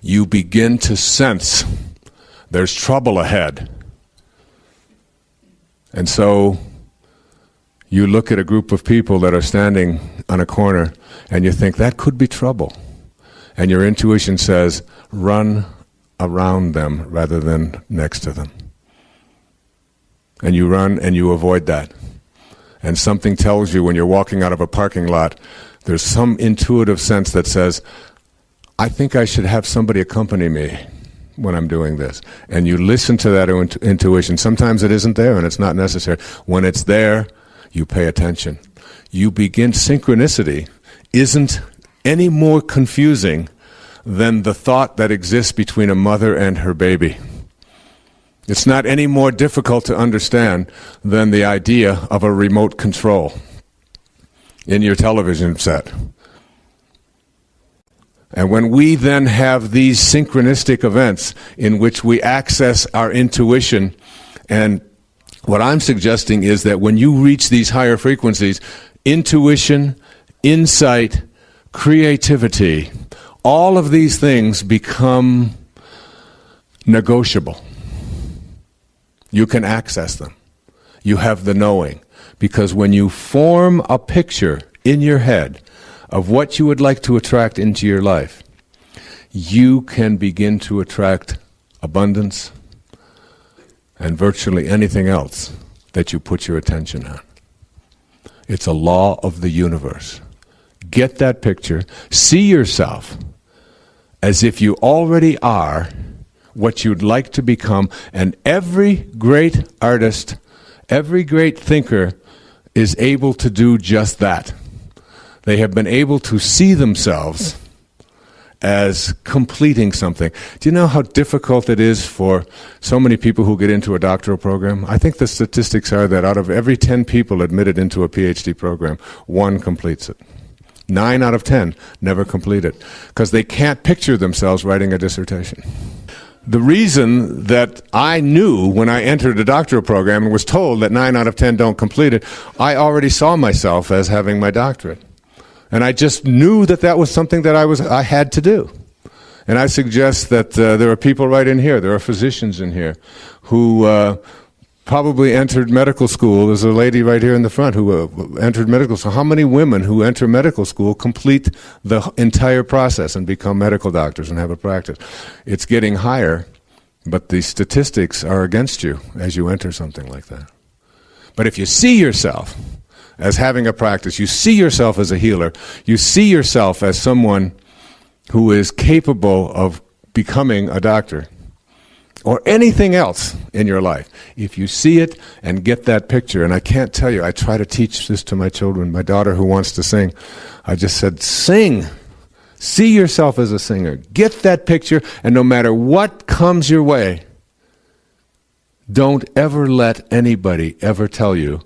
you begin to sense there's trouble ahead. And so you look at a group of people that are standing on a corner and you think, that could be trouble. And your intuition says, run around them rather than next to them. And you run and you avoid that. And something tells you when you're walking out of a parking lot, there's some intuitive sense that says, I think I should have somebody accompany me when I'm doing this. And you listen to that intuition. Sometimes it isn't there and it's not necessary. When it's there, you pay attention. You begin, synchronicity isn't any more confusing than the thought that exists between a mother and her baby. It's not any more difficult to understand than the idea of a remote control in your television set. And when we then have these synchronistic events in which we access our intuition, and what I'm suggesting is that when you reach these higher frequencies, intuition, insight, creativity, all of these things become negotiable. You can access them. You have the knowing. Because when you form a picture in your head of what you would like to attract into your life, you can begin to attract abundance and virtually anything else that you put your attention on. It's a law of the universe. Get that picture. See yourself as if you already are what you'd like to become. And every great artist, every great thinker is able to do just that. They have been able to see themselves as completing something. Do you know how difficult it is for so many people who get into a doctoral program? I think the statistics are that out of every 10 people admitted into a PhD program, 1 completes it. 9 out of 10 never complete it because they can't picture themselves writing a dissertation. The reason that I knew when I entered a doctoral program and was told that 9 out of 10 don't complete it, I already saw myself as having my doctorate. And I just knew that that was something that I had to do. And I suggest that there are people right in here, there are physicians in here, who probably entered medical school. There's a lady right here in the front who entered medical school. How many women who enter medical school complete the entire process and become medical doctors and have a practice? It's getting higher, but the statistics are against you as you enter something like that. But if you see yourself as having a practice, you see yourself as a healer, you see yourself as someone who is capable of becoming a doctor, or anything else in your life, if you see it and get that picture, and I can't tell you, I try to teach this to my children, my daughter who wants to sing, I just said, sing. See yourself as a singer. Get that picture, and no matter what comes your way, don't ever let anybody ever tell you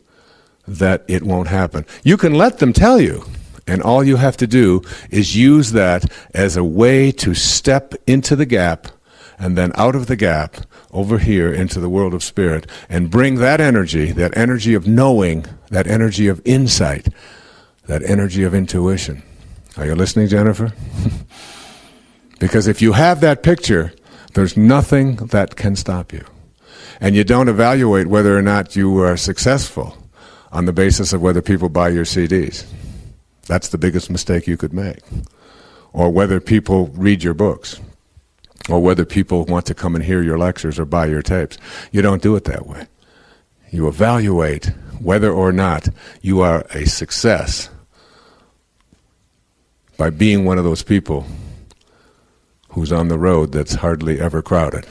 that it won't happen. You can let them tell you, and all you have to do is use that as a way to step into the gap, and then out of the gap, over here into the world of spirit, and bring that energy of knowing, that energy of insight, that energy of intuition. Are you listening, Jennifer? Because if you have that picture, there's nothing that can stop you. And you don't evaluate whether or not you are successful on the basis of whether people buy your CDs. That's the biggest mistake you could make. Or whether people read your books. Or whether people want to come and hear your lectures or buy your tapes. You don't do it that way. You evaluate whether or not you are a success by being one of those people who's on the road that's hardly ever crowded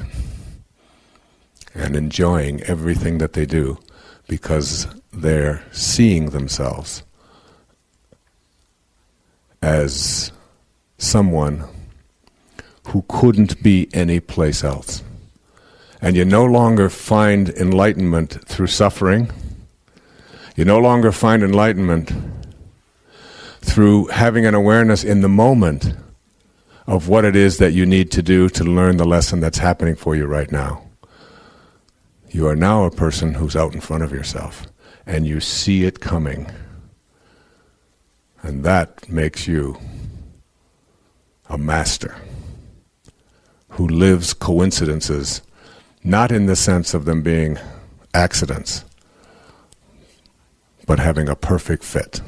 and enjoying everything that they do because they're seeing themselves as someone who couldn't be any place else. And you no longer find enlightenment through suffering. You no longer find enlightenment through having an awareness in the moment of what it is that you need to do to learn the lesson that's happening for you right now. You are now a person who's out in front of yourself, and you see it coming. And that makes you a master. who lives coincidences, not in the sense of them being accidents, but having a perfect fit.